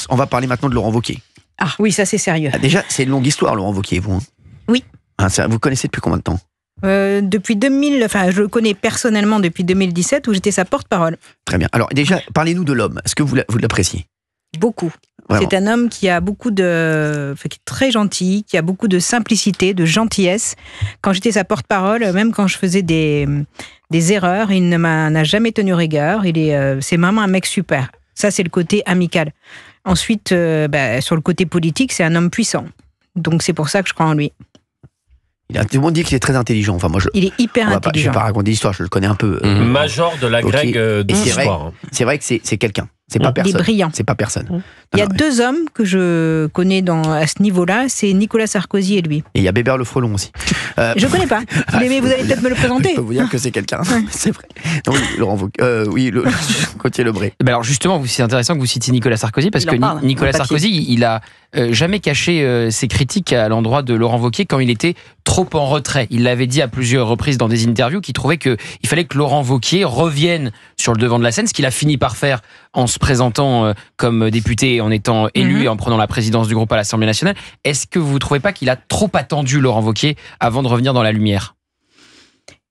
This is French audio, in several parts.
On va parler maintenant de Laurent Wauquiez. Ah oui, ça c'est sérieux. Déjà, c'est une longue histoire, Laurent Wauquiez, vous. Oui. Vous connaissez depuis combien de temps? Depuis 2000, je le connais personnellement depuis 2017 où j'étais sa porte-parole. Très bien. Alors déjà, parlez-nous de l'homme. Est-ce que vous l'appréciez? Beaucoup. Vraiment. C'est un homme qui a beaucoup qui est très gentil, qui a beaucoup de simplicité, de gentillesse. Quand j'étais sa porte-parole, même quand je faisais des erreurs, il n'a jamais tenu rigueur. C'est vraiment un mec super. Ça, c'est le côté amical. Ensuite, sur le côté politique, c'est un homme puissant. Donc c'est pour ça que je crois en lui. Tout le monde dit qu'il est très intelligent. Enfin, moi, il est hyper intelligent. Je ne vais pas raconter l'histoire, je le connais un peu. Major de la grecque de l'histoire. C'est vrai que c'est quelqu'un. C'est pas personne. Il est brillant. C'est pas personne. Il y a deux hommes que je connais à ce niveau-là, c'est Nicolas Sarkozy et lui. Et il y a Bébert Le Frelon aussi. Je connais pas. Mais vous allez peut-être me le présenter. Je peux vous dire que c'est quelqu'un. C'est vrai. Non, oui, Laurent Wauquiez, Gauthier Lebray. Alors justement, c'est intéressant que vous citiez Nicolas Sarkozy parce que Nicolas Sarkozy, il a jamais caché ses critiques à l'endroit de Laurent Wauquiez quand il était trop en retrait. Il l'avait dit à plusieurs reprises dans des interviews qu'il trouvait qu'il fallait que Laurent Wauquiez revienne sur le devant de la scène, ce qu'il a fini par faire en se présentant comme député, en étant élu et en prenant la présidence du groupe à l'Assemblée nationale. Est-ce que vous ne trouvez pas qu'il a trop attendu Laurent Wauquiez avant de revenir dans la lumière ?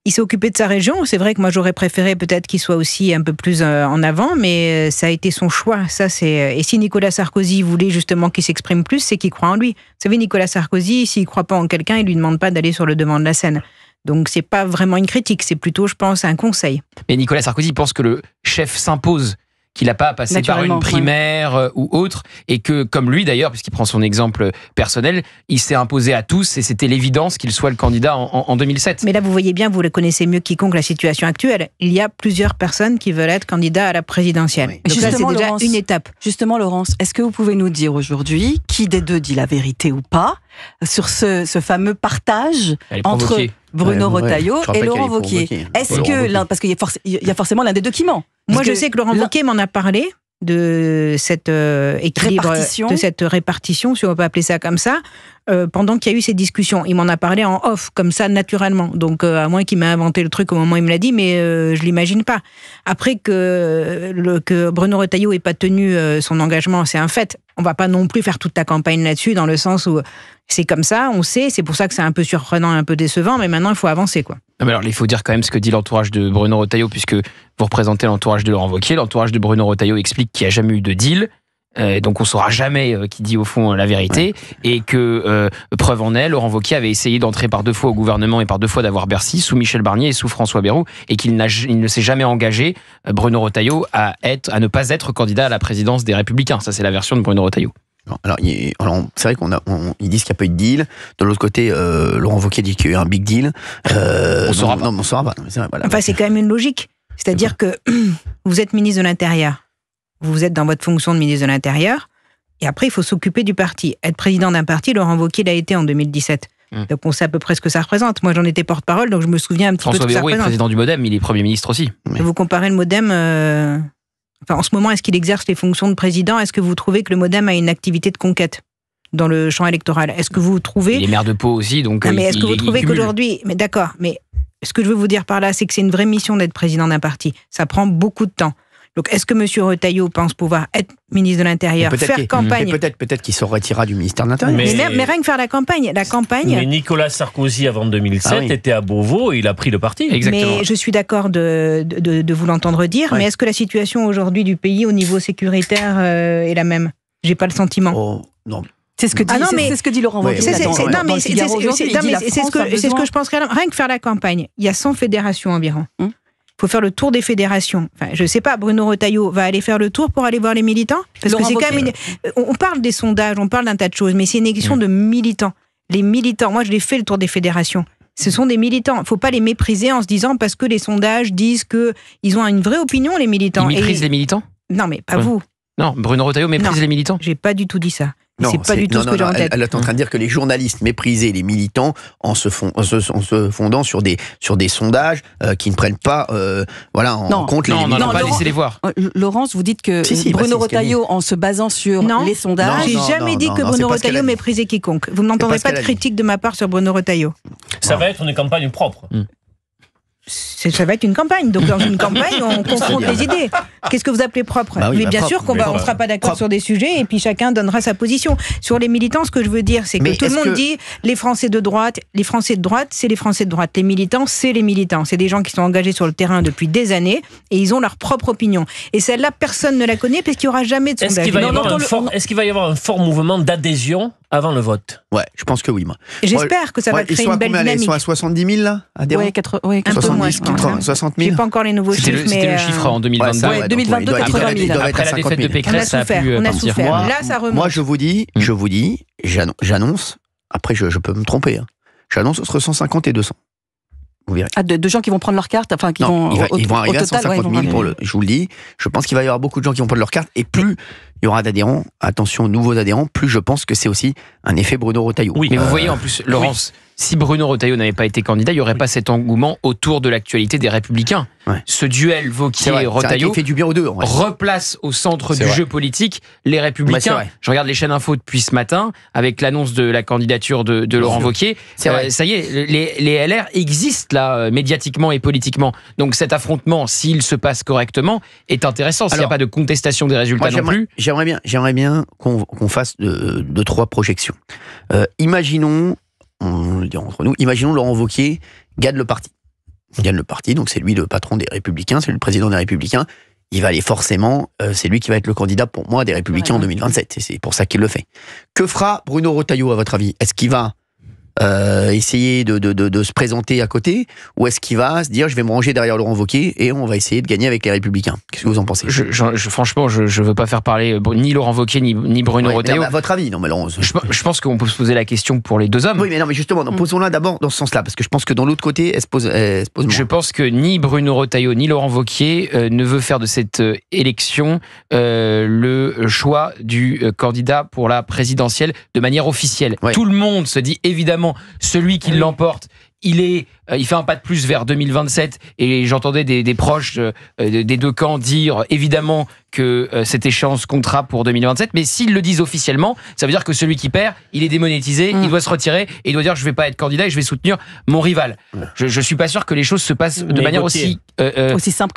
Il s'est occupé de sa région. C'est vrai que moi, j'aurais préféré peut-être qu'il soit aussi un peu plus en avant, mais ça a été son choix. Et si Nicolas Sarkozy voulait justement qu'il s'exprime plus, c'est qu'il croit en lui. Vous savez, Nicolas Sarkozy, s'il ne croit pas en quelqu'un, il ne lui demande pas d'aller sur le devant de la scène. Donc, c'est pas vraiment une critique, c'est plutôt, je pense, un conseil. Mais Nicolas Sarkozy pense que le chef s'impose, qu'il n'a pas à passer par une primaire ou autre, et que, comme lui d'ailleurs, puisqu'il prend son exemple personnel, il s'est imposé à tous, et c'était l'évidence qu'il soit le candidat en 2007. Mais là, vous voyez bien, vous le connaissez mieux que quiconque, la situation actuelle. Il y a plusieurs personnes qui veulent être candidats à la présidentielle. Oui. Donc ça, c'est déjà une étape. Justement, Laurence, est-ce que vous pouvez nous dire aujourd'hui qui des deux dit la vérité ou pas sur ce fameux partage entre Bruno Retailleau et Laurent Wauquiez? Est-ce que parce qu'il y a forcément l'un des deux qui ment? Moi, je sais que Laurent Wauquiez m'en a parlé de cette équilibre, de cette répartition, si on peut appeler ça comme ça, pendant qu'il y a eu ces discussions. Il m'en a parlé en off, comme ça, naturellement. Donc, à moins qu'il m'ait inventé le truc au moment où il me l'a dit, mais je l'imagine pas. Après que Bruno Retailleau n'ait pas tenu son engagement, c'est un fait. On va pas non plus faire toute la campagne là-dessus, dans le sens où c'est comme ça, on sait, c'est pour ça que c'est un peu surprenant, un peu décevant, mais maintenant, il faut avancer, quoi. Non, mais alors, il faut dire quand même ce que dit l'entourage de Bruno Retailleau, puisque vous représentez l'entourage de Laurent Wauquiez. L'entourage de Bruno Retailleau explique qu'il n'y a jamais eu de deal. Donc on ne saura jamais qui dit au fond la vérité, et que preuve en est, Laurent Wauquiez avait essayé d'entrer par 2 fois au gouvernement et par 2 fois d'avoir Bercy, sous Michel Barnier et sous François Bayrou, et qu'il ne s'est jamais engagé, Bruno Retailleau, à ne pas être candidat à la présidence des Républicains. Ça, c'est la version de Bruno Retailleau. Alors c'est vrai qu'ils disent qu'il n'y a pas eu de deal. De l'autre côté, Laurent Wauquiez dit qu'il y a eu un big deal. On saura pas. Non, on saura pas. C'est vrai, voilà. Enfin, c'est quand même une logique. C'est-à-dire que vous êtes ministre de l'Intérieur. Vous êtes dans votre fonction de ministre de l'Intérieur, et après, il faut s'occuper du parti. Être président d'un parti, Laurent Wauquiez l'a été en 2017. Donc, on sait à peu près ce que ça représente. Moi, j'en étais porte-parole, donc je me souviens un petit peu de ce que ça représente. François Bayrou est président du MoDem, il est Premier ministre aussi. Vous comparez le MoDem... en ce moment, est-ce qu'il exerce les fonctions de président? Est-ce que vous trouvez que le MoDem a une activité de conquête dans le champ électoral? Est-ce que vous trouvez... Il est maire de Pau aussi, donc... Non, mais est-ce que vous trouvez qu'aujourd'hui... Mais d'accord, mais ce que je veux vous dire par là, c'est que c'est une vraie mission d'être président d'un parti. Ça prend beaucoup de temps. Donc, est-ce que M. Retailleau pense pouvoir être ministre de l'Intérieur, faire campagne? Peut-être qu'il se retirera du ministère de l'Intérieur. Mais rien que faire la campagne. Mais Nicolas Sarkozy, avant 2007, était à Beauvau et il a pris le parti. Exactement. Mais je suis d'accord de vous l'entendre dire, mais est-ce que la situation aujourd'hui du pays, au niveau sécuritaire, est la même? J'ai pas le sentiment. Oh, non. C'est ce que dit Laurent Wauquiez. C'est ce que je pense. Rien que faire la campagne. Il y a 100 fédérations environ. Il faut faire le tour des fédérations. Enfin, je ne sais pas, Bruno Retailleau va aller faire le tour pour aller voir les militants? Parce que c'est quand même on parle des sondages, on parle d'un tas de choses, mais c'est une question de militants. Les militants, moi je l'ai fait le tour des fédérations. Ce sont des militants. Il ne faut pas les mépriser en se disant parce que les sondages disent qu'ils ont une vraie opinion, les militants. Ils méprisent les militants? Non, mais pas vous. Non, Bruno Retailleau méprise les militants? J'ai pas du tout dit ça. Non, c'est pas du tout ce que j'ai en tête. Elle est en train de dire que les journalistes méprisaient les militants en se fondant sur des sondages qui ne prennent pas en compte les militants. Non, on n'a pas laissé les voir. Laurence, vous dites que Bruno Retailleau, en se basant sur les sondages... J'ai jamais dit que Bruno Retailleau méprisait quiconque. Vous n'entendrez pas de critique de ma part sur Bruno Retailleau. Ça va être une campagne propre. Ça va être une campagne. Donc dans une campagne, on confronte les idées. Qu'est-ce que vous appelez propre? Mais bien sûr qu'on ne sera pas d'accord sur des sujets et puis chacun donnera sa position. Sur les militants, ce que je veux dire, c'est que tout le monde dit les Français de droite, c'est les Français de droite. Les militants, c'est les militants. C'est des gens qui sont engagés sur le terrain depuis des années et ils ont leur propre opinion. Et celle-là, personne ne la connaît parce qu'il n'y aura jamais de sondage. Est-ce qu'il va y avoir un fort mouvement d'adhésion avant le vote? Ouais, je pense que oui, moi. J'espère que ça va créer une belle dynamique. Ils sont à 70 000 là, adhérents. Oui, un peu moins, 60 000. J'ai pas encore les nouveaux chiffres, mais c'était le chiffre en 2022. Ouais, 2022, 80 000. Après la défaite de Pécresse, ça a pu partir. Là, ça remonte. Moi, je vous dis, j'annonce. Après, je peux me tromper. Hein. J'annonce entre 150 et 200. Vous verrez. De gens qui vont prendre leur carte, enfin qui vont arriver au à 150 000 pour le. Je vous le dis. Je pense qu'il va y avoir beaucoup de gens qui vont prendre leur carte et plus il y aura d'adhérents, attention, nouveaux adhérents, plus je pense que c'est aussi un effet Bruno Retailleau. Oui, mais vous voyez en plus, Laurence, si Bruno Retailleau n'avait pas été candidat, il n'y aurait pas cet engouement autour de l'actualité des Républicains. Ouais. Ce duel Wauquiez-Retailleau fait du bien aux deux, replace au centre du jeu politique les Républicains. Je regarde les chaînes infos depuis ce matin avec l'annonce de la candidature de Laurent Wauquiez. Ça y est, les LR existent là médiatiquement et politiquement. Donc cet affrontement, s'il se passe correctement, est intéressant. S'il n'y a pas de contestation des résultats non plus. J'aimerais bien qu'on fasse deux, trois projections. Imaginons, on le dit entre nous, imaginons Laurent Wauquiez gagne le parti. Donc c'est lui le patron des Républicains, c'est lui le président des Républicains. Il va aller forcément, c'est lui qui va être le candidat pour moi des Républicains en 2027. Et c'est pour ça qu'il le fait. Que fera Bruno Retailleau à votre avis? Est-ce qu'il va essayer de se présenter à côté, ou est-ce qu'il va se dire je vais me ranger derrière Laurent Wauquiez et on va essayer de gagner avec les Républicains? Qu'est-ce que vous en pensez? Franchement, je veux pas faire parler ni Laurent Wauquiez ni Bruno Retailleau. À votre avis? Non, mais Laurent, je pense qu'on peut se poser la question pour les deux hommes. Oui, mais justement, posons-la d'abord dans ce sens-là, parce que je pense que dans l'autre côté, elle se pose moins. Je pense que ni Bruno Retailleau ni Laurent Wauquiez ne veut faire de cette élection le choix du candidat pour la présidentielle de manière officielle. Ouais. Tout le monde se dit évidemment celui qui l'emporte, il fait un pas de plus vers 2027 et j'entendais des proches des deux camps dire évidemment que cette échéance comptera pour 2027, mais s'ils le disent officiellement, ça veut dire que celui qui perd, il est démonétisé, il doit se retirer et il doit dire je vais pas être candidat et je vais soutenir mon rival. Je suis pas sûr que de suis pas sûr de manière aussi simple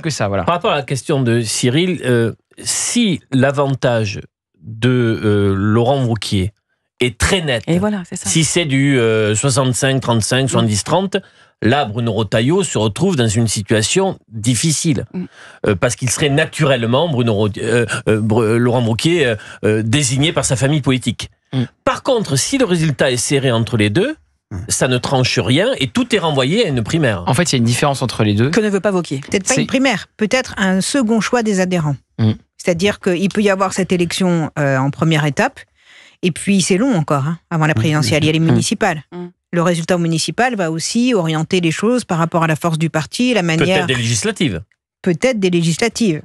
que ça. Voilà. Par rapport à la question de Cyril, si l'avantage de Laurent Wauquiez est très net. Et voilà, c'est ça. Si c'est du 65-35, 70-30, là, Bruno Retailleau se retrouve dans une situation difficile. Parce qu'il serait naturellement, Laurent Wauquiez, désigné par sa famille politique. Par contre, si le résultat est serré entre les deux, ça ne tranche rien et tout est renvoyé à une primaire. En fait, il y a une différence entre les deux. Que ne veut pas Wauquiez? Peut-être pas une primaire, peut-être un second choix des adhérents. C'est-à-dire qu'il peut y avoir cette élection en première étape. Et puis, c'est long encore, avant la présidentielle. Il y a les municipales. Le résultat municipal va aussi orienter les choses par rapport à la force du parti, la manière... Peut-être des législatives. Peut-être des législatives.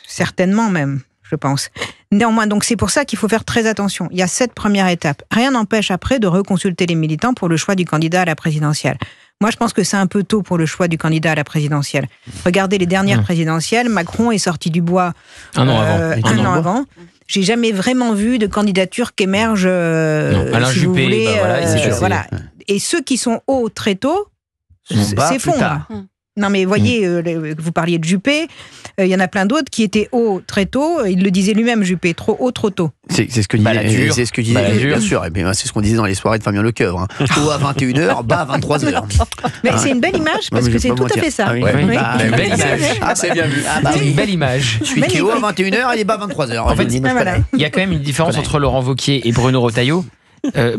Certainement même, je pense. Néanmoins, donc c'est pour ça qu'il faut faire très attention. Il y a cette première étape. Rien n'empêche après de reconsulter les militants pour le choix du candidat à la présidentielle. Moi, je pense que c'est un peu tôt pour le choix du candidat à la présidentielle. Regardez les dernières présidentielles. Macron est sorti du bois un an avant. J'ai jamais vraiment vu de candidature qui émerge. Alain si Juppé, vous voulez, voilà. Et ceux qui sont hauts très tôt s'effondrent. Non, mais voyez, vous parliez de Juppé, il y en a plein d'autres qui étaient hauts très tôt. Il le disait lui-même, Juppé, trop haut, trop tôt. C'est ce que disait, bien sûr. Et bien, c'est ce qu'on disait dans les soirées de Fabien Lecoeuvre. Haut à 21h, bas à 23h. Mais c'est une belle image parce que c'est tout à fait ça. Une belle image. C'est bien vu. C'est une belle image. Celui qui est haut à 21h, il est bas à 23h. En fait, il y a quand même une différence entre Laurent Wauquiez et Bruno Retailleau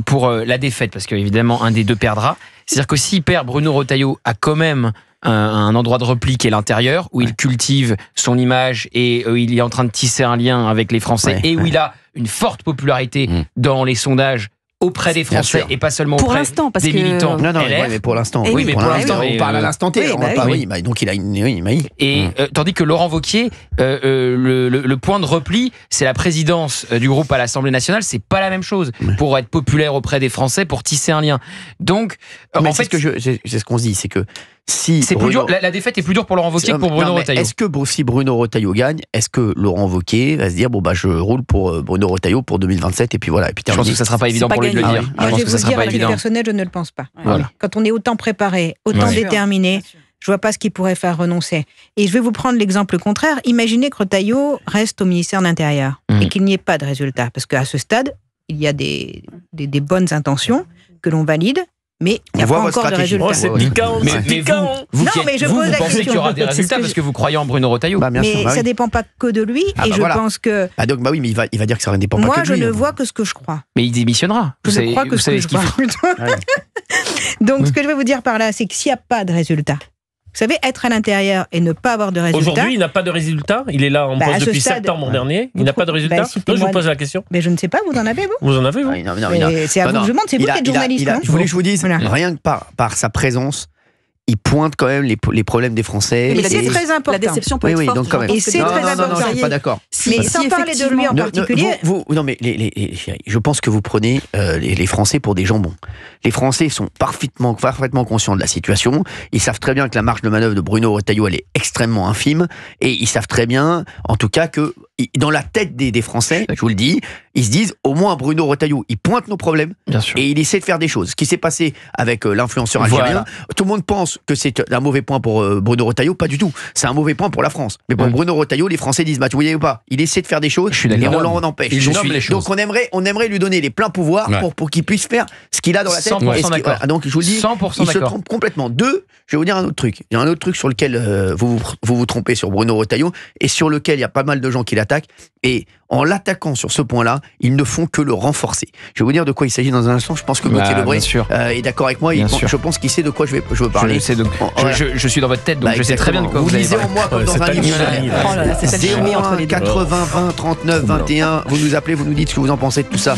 pour la défaite, parce qu'évidemment, un des deux perdra. C'est-à-dire que s'il perd, Bruno Retailleau a quand même un endroit de repli qui est l'intérieur, où il cultive son image et il est en train de tisser un lien avec les Français et où il a une forte popularité dans les sondages auprès des Français et pas seulement auprès des militants. Non, mais pour l'instant. Oui, mais pour l'instant, on parle à l'instant T. Donc il a une. Et tandis que Laurent Wauquiez, le point de repli, c'est la présidence du groupe à l'Assemblée nationale. C'est pas la même chose pour être populaire auprès des Français, pour tisser un lien. Donc, en fait, c'est ce qu'on se dit, c'est que c'est plus dur. La défaite est plus dure pour Laurent Wauquiez que pour Bruno Retailleau. Est-ce que si Bruno Retailleau gagne, est-ce que Laurent Wauquiez va se dire je roule pour Bruno Retailleau pour 2027 et puis voilà. Et puis je pense que ça sera pas évident pour lui de le dire. Moi, je vais vous dire, à titre personnel, je ne le pense pas. Voilà. Quand on est autant préparé, autant déterminé, je vois pas ce qui pourrait faire renoncer. Et je vais vous prendre l'exemple contraire. Imaginez que Retailleau reste au ministère de l'Intérieur et qu'il n'y ait pas de résultat. Parce qu'à ce stade, il y a des bonnes intentions que l'on valide, mais il n'y a pas encore de résultats. Oh, c'est piquant, mais vous pensez qu'il y aura des résultats parce que vous croyez en Bruno Retailleau. Mais ça ne dépend pas que de lui, et je pense que... donc, oui, mais il va dire que ça ne dépend pas que de lui. Moi, je ne vois que ce que je crois. Mais il démissionnera. Je crois que ce que je crois. Donc, ce que je vais vous dire par là, c'est que s'il n'y a pas de résultats, vous savez, être à l'intérieur et ne pas avoir de résultats... Aujourd'hui, il n'a pas de résultats. Il est là en poste depuis septembre dernier. Il n'a pas de résultats. Non, je vous pose la question. Mais je ne sais pas, vous en avez, vous? Vous en avez, vous? C'est à vous que je demande, c'est vous qui êtes journaliste. Je voulais que je vous dise, rien que par sa présence, il pointe quand même les problèmes des Français. Mais c'est très important. La déception peut être forte. Donc quand même. Et c'est très important. Non, je suis pas d'accord. Mais sans parler de lui en particulier... Non, mais je pense que vous prenez les Français pour des jambons. Les Français sont parfaitement conscients de la situation. Ils savent très bien que la marge de manœuvre de Bruno Retailleau, elle est extrêmement infime. Et ils savent très bien, en tout cas, que dans la tête des Français, je vous le dis, ils se disent, au moins Bruno Retailleau, il pointe nos problèmes. Bien sûr. Et il essaie de faire des choses. Ce qui s'est passé avec l'influenceur algérien, tout le monde pense que c'est un mauvais point pour Bruno Retailleau. Pas du tout. C'est un mauvais point pour la France. Mais pour Bruno Retailleau, les Français disent, tu voyez ou pas, il essaie de faire des choses et on l'en empêche. Donc on aimerait lui donner les pleins pouvoirs pour qu'il puisse faire ce qu'il a dans la tête. 100% d'accord. Donc je vous le dis, 100% il se trompe complètement. Deux, je vais vous dire un autre truc. Il y a un autre truc sur lequel vous trompez sur Bruno Retailleau et sur lequel il y a pas mal de gens qui l'attaquent. Et en l'attaquant sur ce point-là, ils ne font que le renforcer. Je vais vous dire de quoi il s'agit dans un instant. Je pense que Gauthier Lebray est d'accord avec moi. Je pense qu'il sait de quoi je veux parler. Je suis dans votre tête, donc je sais très bien de quoi vous allez parler. Vous lisez en moi comme dans un livre. Oh là là, c'est ça le entre les deux. 80 20 39 21. Vous nous appelez, vous nous dites ce que vous en pensez de tout ça.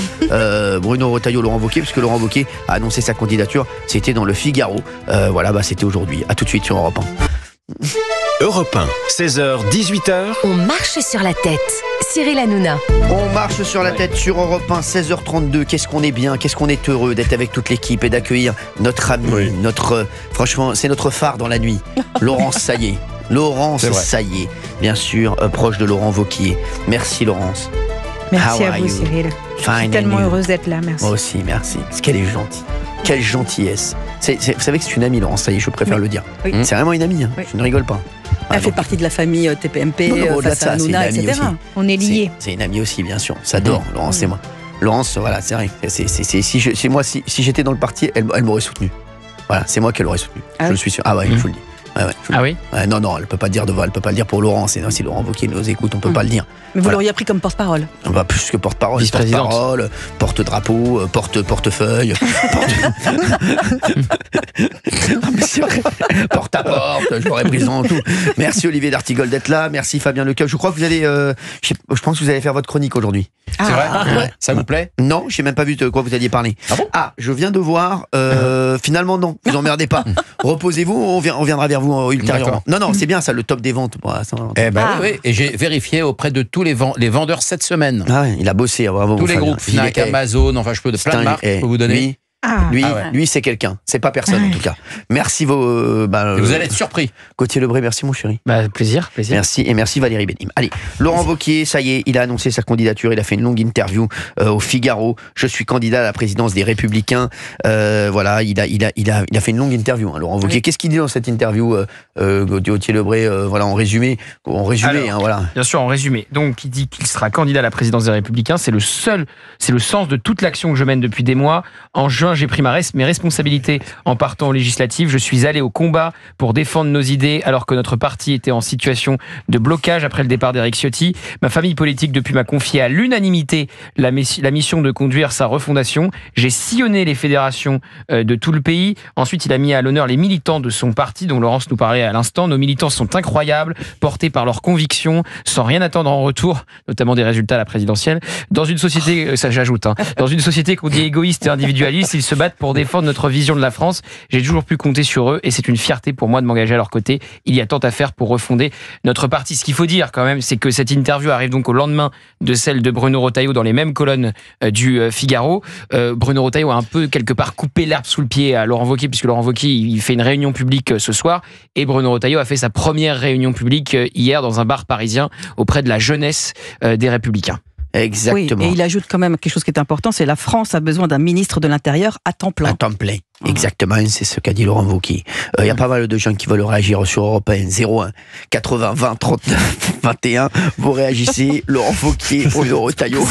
Bruno Retailleau, Laurent Wauquiez, puisque Laurent Wauquiez a annoncé sa candidature. C'était dans le Figaro. C'était aujourd'hui. À tout de suite sur Europe 1. Europe 1, 16h, 18h. On marche sur la tête. Cyril Hanouna. On marche sur la tête sur Europe 1, 16h32. Qu'est-ce qu'on est bien, qu'est-ce qu'on est heureux d'être avec toute l'équipe et d'accueillir notre ami, franchement, c'est notre phare dans la nuit, Laurence Saillé. Laurence Saillé, bien sûr, proche de Laurent Wauquiez. Merci Laurence. Merci à vous Cyril. Je suis tellement heureuse d'être là, merci. Moi aussi, merci. Parce qu'elle est gentille. Quelle gentillesse. Vous savez que c'est une amie, Laurence Saillé, je préfère le dire. Oui. C'est vraiment une amie, je ne rigole pas. Elle fait partie de la famille TPMP, face à Hanouna, etc. Aussi. On est liés. C'est une amie aussi, bien sûr. Ça dort, Laurence et moi. Laurence, voilà, c'est vrai. Si j'étais dans le parti, elle m'aurait soutenu. Voilà, c'est moi qu'elle aurait soutenu. Je le suis sûr. Ah ouais, je vous le dis. Oui. Non, elle peut pas dire elle peut pas le dire pour Laurent. Si Laurent Wauquiez nous écoute, on peut pas le dire. Mais vous l'auriez appris comme porte-parole. Plus que porte-parole, vice-présidente. Porte-drapeau, portefeuille, porte-à-porte. Je l'aurais pris dans tout. Merci Olivier d'Artigol d'être là. Merci Fabien Lecoeuf. Je crois que vous allez, je pense que vous allez faire votre chronique aujourd'hui. C'est vrai. Ça vous plaît? Non, j'ai même pas vu de quoi vous alliez parler. Je viens de voir. Finalement, non. Vous emmerdez pas. Reposez-vous. On viendra vers vous ultérieurement. Non, c'est bien ça, le top des ventes. Oui. Et j'ai vérifié auprès de tous les vendeurs cette semaine. Il a bossé, bravo. Tous les groupes, Fnac, Amazon, enfin je peux de plein de marques, je peux vous donner. Lui, c'est quelqu'un. C'est pas personne, en tout cas. Merci vous allez être surpris. Gauthier Lebray, merci mon chéri. Plaisir. Merci, et merci Valérie Bénim. Allez, Laurent Wauquiez, ça y est, il a annoncé sa candidature. Il a fait une longue interview au Figaro. Je suis candidat à la présidence des Républicains. Il a fait une longue interview, Laurent Wauquiez. Qu'est-ce qu'il dit dans cette interview, Gauthier Lebray, en résumé. Bien sûr, en résumé. Donc, il dit qu'il sera candidat à la présidence des Républicains. C'est le sens de toute l'action que je mène depuis des mois. En juin, j'ai pris mes responsabilités en partant aux législatives. Je suis allé au combat pour défendre nos idées alors que notre parti était en situation de blocage après le départ d'Éric Ciotti. Ma famille politique depuis m'a confié à l'unanimité la mission de conduire sa refondation. J'ai sillonné les fédérations de tout le pays. Ensuite, il a mis à l'honneur les militants de son parti dont Laurence nous parlait à l'instant. Nos militants sont incroyables, portés par leurs convictions, sans rien attendre en retour, notamment des résultats à la présidentielle. Dans une société, ça j'ajoute, dans une société qu'on dit égoïste et individualiste, ils se battent pour défendre notre vision de la France. J'ai toujours pu compter sur eux et c'est une fierté pour moi de m'engager à leur côté. Il y a tant à faire pour refonder notre parti. Ce qu'il faut dire quand même, c'est que cette interview arrive donc au lendemain de celle de Bruno Retailleau dans les mêmes colonnes du Figaro. Bruno Retailleau a un peu quelque part coupé l'herbe sous le pied à Laurent Wauquiez, puisque Laurent Wauquiez il fait une réunion publique ce soir et Bruno Retailleau a fait sa première réunion publique hier dans un bar parisien auprès de la jeunesse des Républicains. Exactement. Oui, et il ajoute quand même quelque chose qui est important, c'est la France a besoin d'un ministre de l'Intérieur à temps plein. À temps plein. Exactement, c'est ce qu'a dit Laurent Wauquiez. Il y a pas mal de gens qui veulent réagir sur Europe 1, 01 80 20 39 21. Vous réagissez, Laurent Wauquiez, Bruno Retailleau.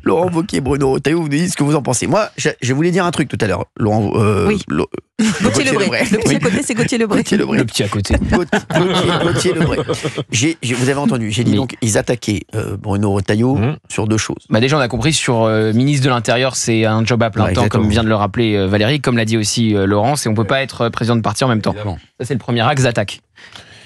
Laurent Wauquiez, Bruno Retailleau, vous nous dites ce que vous en pensez. Moi, je voulais dire un truc tout à l'heure. Laurent, oui. Gauthier Lebray. Le petit à côté, c'est Gauthier Lebray. Le petit à côté. Gauthier Lebray. Vous avez entendu, j'ai dit donc, ils attaquaient Bruno Retailleau sur deux choses. Déjà, on a compris sur ministre de l'Intérieur, c'est un job à plein temps, comme vient de le rappeler Valérie, comme l'a dit aussi Laurence, et on ne peut pas être président de parti en même temps. Évidemment. Ça, c'est le premier axe d'attaque.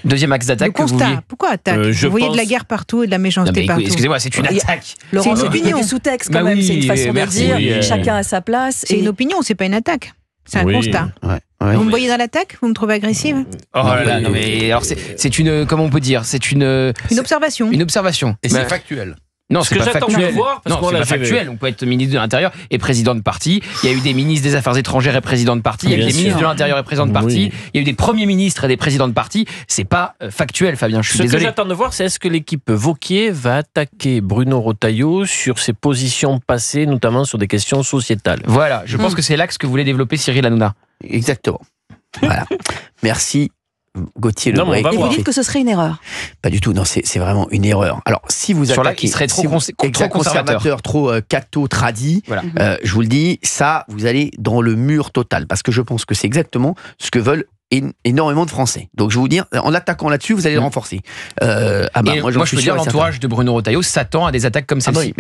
Deuxième axe d'attaque. Le constat. Pourquoi attaque Vous voyez de la guerre partout et de la méchanceté partout. Excusez-moi, c'est une attaque. Laurent, c'est du sous-texte quand même. C'est une façon de dire. Chacun a sa place. C'est une opinion, c'est pas une attaque. C'est un constat. Vous me voyez dans l'attaque ? Vous me trouvez agressive ? Oh là là, non mais alors c'est une, comment on peut dire, c'est une observation. Une observation. Et c'est factuel. Non, c'est pas factuel. Non, c'est pas factuel. On peut être ministre de l'Intérieur et président de parti. Il y a eu des ministres des Affaires étrangères et président de parti. Il y a eu des ministres de l'Intérieur et président de parti. Il y a eu des premiers ministres et des présidents de parti. C'est pas factuel, Fabien. Je suis désolé. Ce que j'attends de voir, c'est est-ce que l'équipe Wauquiez va attaquer Bruno Retailleau sur ses positions passées, notamment sur des questions sociétales. Voilà, je pense que c'est l'axe que voulait développer Cyril Hanouna. Exactement. Voilà. Merci. Gauthier Lebray. Et vous dites que ce serait une erreur ? Pas du tout, non, c'est vraiment une erreur. Alors, si vous attaquez... il serait trop conservateur, trop catho, tradi, voilà. Je vous le dis, ça, vous allez dans le mur total, parce que je pense que c'est exactement ce que veulent énormément de Français. Donc, je vais vous dire, en l'attaquant là-dessus, vous allez le renforcer. Moi, je peux dire, l'entourage de Bruno Retailleau s'attend à des attaques comme celle-ci.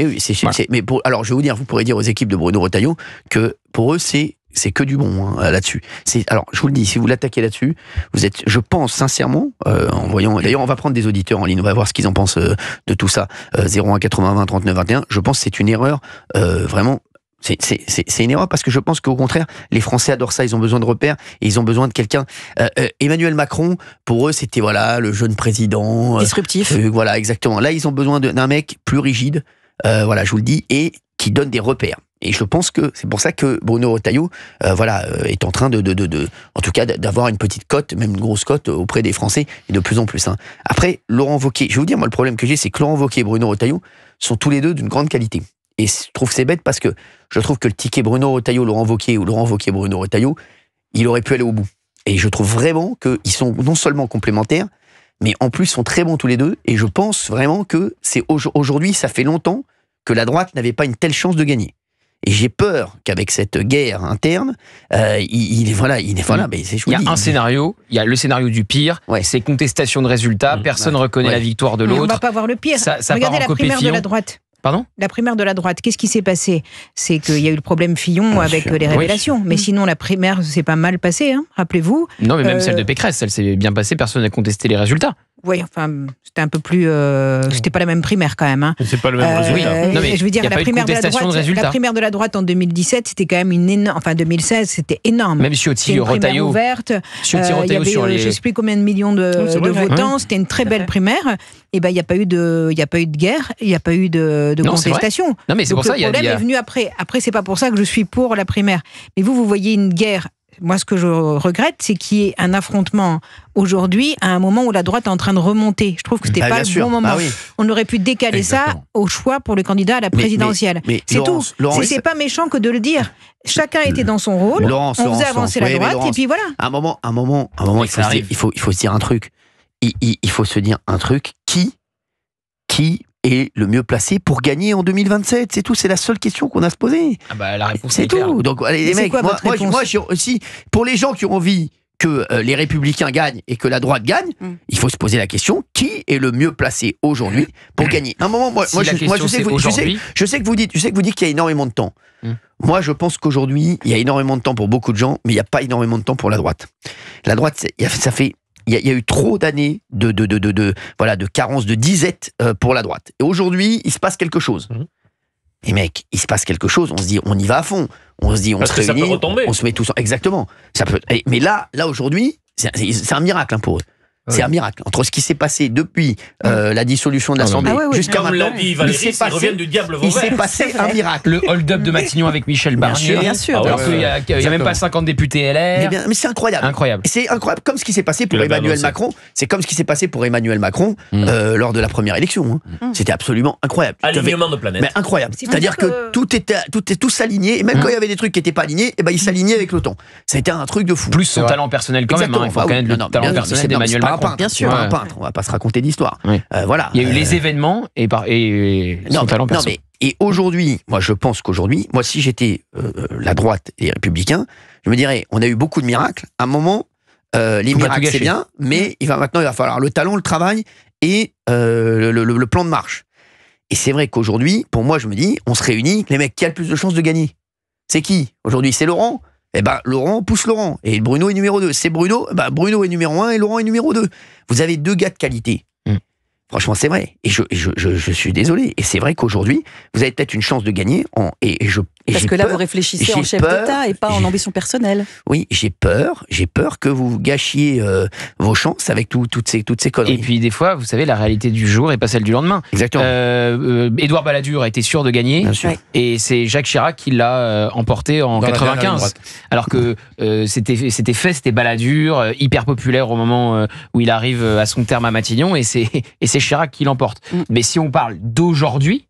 Alors, je vais vous dire, vous pourrez dire aux équipes de Bruno Retailleau que, pour eux, c'est que du bon là-dessus. Alors, je vous le dis, si vous l'attaquez là-dessus, vous êtes, je pense sincèrement, en voyant, d'ailleurs, on va prendre des auditeurs en ligne, on va voir ce qu'ils en pensent de tout ça. 01 80 20 39 21. Je pense que c'est une erreur, vraiment. C'est une erreur parce que je pense qu'au contraire, les Français adorent ça, ils ont besoin de repères et ils ont besoin de quelqu'un. Emmanuel Macron, pour eux, c'était le jeune président. Disruptif. Voilà, exactement. Là, ils ont besoin d'un mec plus rigide, je vous le dis, et qui donne des repères. Et je pense que c'est pour ça que Bruno Retailleau, est en train en tout cas, d'avoir une petite cote, même une grosse cote auprès des Français, et de plus en plus. Après, Laurent Wauquiez, je vais vous dire, moi, le problème que j'ai, c'est que Laurent Wauquiez et Bruno Retailleau sont tous les deux d'une grande qualité. Et je trouve que c'est bête parce que je trouve que le ticket Bruno Retailleau, Laurent Wauquiez, ou Laurent Wauquiez, Bruno Retailleau, il aurait pu aller au bout. Et je trouve vraiment qu'ils sont non seulement complémentaires, mais en plus sont très bons tous les deux. Et je pense vraiment que aujourd'hui, ça fait longtemps que la droite n'avait pas une telle chance de gagner. Et j'ai peur qu'avec cette guerre interne, il y a un scénario, il y a le scénario du pire, c'est contestation de résultats, personne ne reconnaît la victoire de l'autre. On ne va pas voir le pire. Ça Regardez la primaire de la droite. Pardon ? La primaire de la droite, qu'est-ce qui s'est passé ? C'est qu'il y a eu le problème Fillon avec les révélations. Mais sinon, la primaire s'est pas mal passée, rappelez-vous. Non, mais même celle de Pécresse, elle s'est bien passée, personne n'a contesté les résultats. Oui, enfin, c'était un peu plus... c'était pas la même primaire quand même. C'est pas le même résultat. Non, mais je veux dire, la primaire de la droite en 2017, c'était quand même une énorme... Enfin, 2016, c'était énorme. Même Ciotti, Retailleau. Ouverte. Il y avait, je ne sais plus combien de millions de votants. C'était une très belle primaire. Et il n'y a pas eu de guerre, il n'y a pas eu de contestation. Non, mais c'est pour ça. Le problème est venu après. Après, c'est pas pour ça que je suis pour la primaire. Mais vous voyez une guerre. Moi, ce que je regrette, c'est qu'il y ait un affrontement aujourd'hui à un moment où la droite est en train de remonter. Je trouve que c'était pas le bon moment. On aurait pu décaler ça au choix pour le candidat à la présidentielle. C'est tout. C'est pas méchant que de le dire. Chacun était dans son rôle. On faisait avancer la droite et puis voilà. À un moment, il faut se dire un truc. Il faut se dire un truc. Qui est le mieux placé pour gagner en 2027 ? C'est tout, c'est la seule question qu'on a à se poser. La réponse c'est tout. Donc, allez, les mecs, moi, aussi, pour les gens qui ont envie que les Républicains gagnent et que la droite gagne, il faut se poser la question, qui est le mieux placé aujourd'hui pour gagner ? Un moment, je sais que vous dites qu'il y a énormément de temps. Moi, je pense qu'aujourd'hui, il y a énormément de temps pour beaucoup de gens, mais il n'y a pas énormément de temps pour la droite. La droite, ça fait... Il y a eu trop d'années de carence, de disette pour la droite. Et aujourd'hui, il se passe quelque chose. Et mec, il se passe quelque chose, on se dit, on y va à fond. On se dit, on se réunit, on se met tous... Exactement. Ça peut... Mais là aujourd'hui, c'est un miracle pour eux. C'est un miracle. Entre ce qui s'est passé depuis la dissolution de l'Assemblée jusqu'à maintenant, l'a dit Valérie, ils reviennent du diable vauvert. Il s'est passé un miracle. Le hold-up de Matignon avec Michel Barnier. Bien sûr. Alors qu'il n'y a même pas 50 députés LR. Mais c'est incroyable. C'est incroyable. Comme ce qui s'est passé pour Emmanuel Macron. C'est comme ce qui s'est passé pour Emmanuel Macron lors de la première élection. C'était absolument incroyable. Alignement de planète. Mais incroyable. C'est-à-dire que tout s'alignait. Et même quand il y avait des trucs qui n'étaient pas alignés, il s'alignait avec l'OTAN. C'était un truc de fou. Plus son talent personnel quand même. Il faut connaître le talent personnel d'Emmanuel Macron. Bien sûr. Peintre, on va pas se raconter d'histoire. Voilà. Il y a eu les événements et son talent personnel. Et aujourd'hui, moi je pense qu'aujourd'hui, moi si j'étais la droite et les Républicains, je me dirais, on a eu beaucoup de miracles. À un moment, les miracles c'est bien, mais il va falloir le talent, le travail et le plan de marche. Et c'est vrai qu'aujourd'hui, pour moi, je me dis, on se réunit, les mecs qui a le plus de chances de gagner. C'est qui aujourd'hui? C'est Laurent. Eh ben, Laurent pousse Laurent. Et Bruno est numéro 2. C'est Bruno. Bruno est numéro 1 et Laurent est numéro 2. Vous avez 2 gars de qualité. Franchement, c'est vrai. Et je suis désolé. Et c'est vrai qu'aujourd'hui, vous avez peut-être une chance de gagner. Parce que là, vous réfléchissez en chef d'État et pas en ambition personnelle. Oui, j'ai peur que vous gâchiez vos chances avec toutes ces conneries. Et puis, des fois, vous savez, la réalité du jour n'est pas celle du lendemain. Exactement. Édouard Balladur a été sûr de gagner. Bien sûr. Et c'est Jacques Chirac qui l'a emporté en 95. Alors que c'était Balladur, hyper populaire au moment où il arrive à son terme à Matignon. Et c'est Chirac qui l'emporte. Mais si on parle d'aujourd'hui,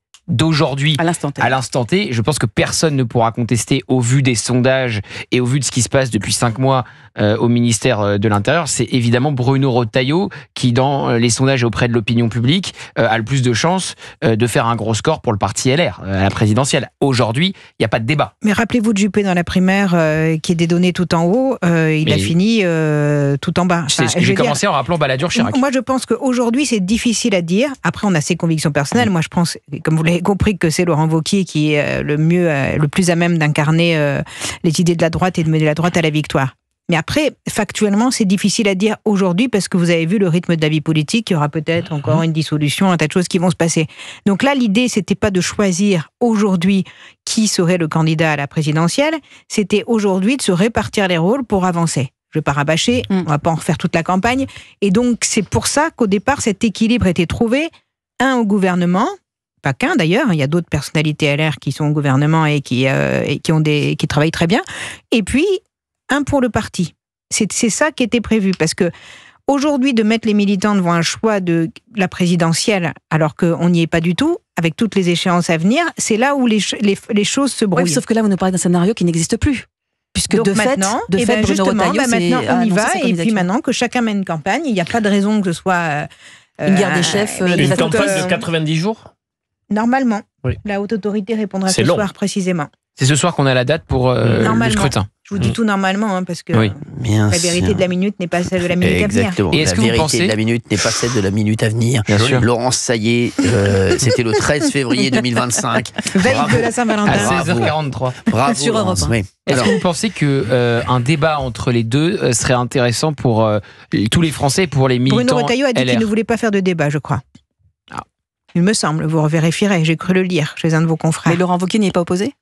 à l'instant T, je pense que personne ne pourra contester au vu des sondages et au vu de ce qui se passe depuis 5 mois au ministère de l'Intérieur. C'est évidemment Bruno Retailleau qui, dans les sondages et auprès de l'opinion publique, a le plus de chances de faire un gros score pour le parti LR à la présidentielle. Aujourd'hui, il n'y a pas de débat. Mais rappelez-vous de Juppé dans la primaire qui est dédonné tout en haut, il a fini tout en bas. J'ai commencé en rappelant Balladur Chirac. Moi, je pense qu'aujourd'hui, c'est difficile à dire. Après, on a ses convictions personnelles. Moi, je pense, comme vous l'avez compris, que c'est Laurent Wauquiez qui est le plus à même d'incarner les idées de la droite et de mener la droite à la victoire. Mais après, factuellement, c'est difficile à dire aujourd'hui parce que vous avez vu le rythme de la vie politique, il y aura peut-être encore une dissolution, un tas de choses qui vont se passer. Donc là, l'idée, c'était pas de choisir aujourd'hui qui serait le candidat à la présidentielle, c'était aujourd'hui de se répartir les rôles pour avancer. Je ne vais pas rabâcher, on ne va pas en refaire toute la campagne. Et donc, c'est pour ça qu'au départ, cet équilibre était trouvé, au gouvernement, pas qu'un d'ailleurs, il y a d'autres personnalités LR qui sont au gouvernement et qui travaillent très bien, et puis un pour le parti. C'est ça qui était prévu, parce que aujourd'hui, de mettre les militants devant un choix de la présidentielle, alors qu'on n'y est pas du tout, avec toutes les échéances à venir, c'est là où les choses se brouillent. Oui, sauf que là, vous nous parlez d'un scénario qui n'existe plus. Puisque donc de fait, Bruno Retailleau, maintenant on y va, et puis maintenant que chacun mène une campagne, il n'y a pas de raison que ce soit... une guerre des chefs. Une campagne de 90 jours normalement. Oui. La haute autorité répondra ce soir précisément. C'est ce soir qu'on a la date pour le scrutin. Je vous dis tout normalement, parce que la vérité de la minute n'est pas celle de la minute à venir. Et est-ce que la vérité de la minute n'est pas celle de la minute à venir. Laurence Saillé, c'était le 13 février 2025. Veille de la Saint-Valentin. À 16h43. Bravo. Sur Europe 1. Oui. Est-ce que vous pensez qu'un débat entre les deux serait intéressant pour tous les Français et pour les militants Bruno Retailleau a dit qu'il ne voulait pas faire de débat, je crois. Il me semble, vous vérifierez, j'ai cru le lire chez un de vos confrères. Mais Laurent Wauquiez n'y est pas opposé ?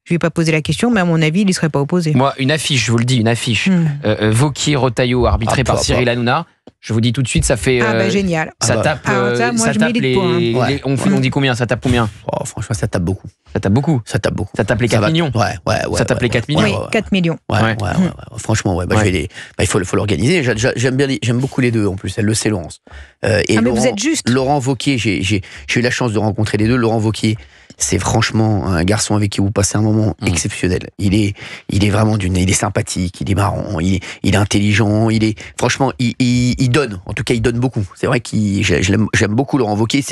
Je lui ai pas posé la question, mais à mon avis, il n'y serait pas opposé. Moi, une affiche, je vous le dis, une affiche. Wauquiez, Retailleau, arbitré par Cyril Hanouna. Je vous dis tout de suite, ça fait... génial. Ça tape, moi, je tape les... On dit combien? Ça tape combien? Franchement, ça tape beaucoup. Ça tape beaucoup. Ça tape beaucoup. Ça tape les 4 millions. Ça tape les 4 millions. Oui, 4 millions. Franchement, il faut l'organiser. J'aime beaucoup les deux, en plus. Elle le sait, Laurence. Et mais vous êtes juste. Laurent Wauquiez, j'ai eu la chance de rencontrer les deux. Laurent Wauquiez, c'est franchement un garçon avec qui vous passez un moment exceptionnel. Il est vraiment il est sympathique, il est marrant, il est intelligent, franchement, il donne. En tout cas, il donne beaucoup. C'est vrai j'aime beaucoup Laurent Wauquiez.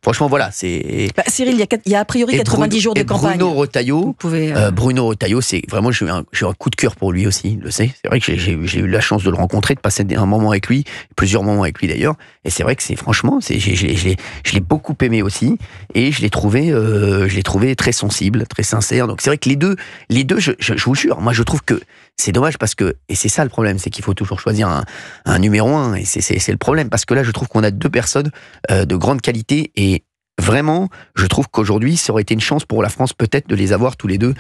Franchement, voilà, c'est. Cyril, il y a a priori 90 jours de campagne. Bruno Retailleau, c'est vraiment, j'ai eu un coup de cœur pour lui aussi, il le sait. C'est vrai que j'ai eu la chance de le rencontrer, de passer un moment avec lui, plusieurs moments avec lui d'ailleurs. Et c'est vrai que je l'ai beaucoup aimé aussi, et je l'ai trouvé très sensible, très sincère. Donc c'est vrai que les deux, je vous jure, moi je trouve que c'est dommage parce que, et c'est ça le problème, c'est qu'il faut toujours choisir un numéro 1, et c'est le problème, parce que là je trouve qu'on a deux personnes de grande qualité, et vraiment, je trouve qu'aujourd'hui, ça aurait été une chance pour la France peut-être de les avoir tous les deux,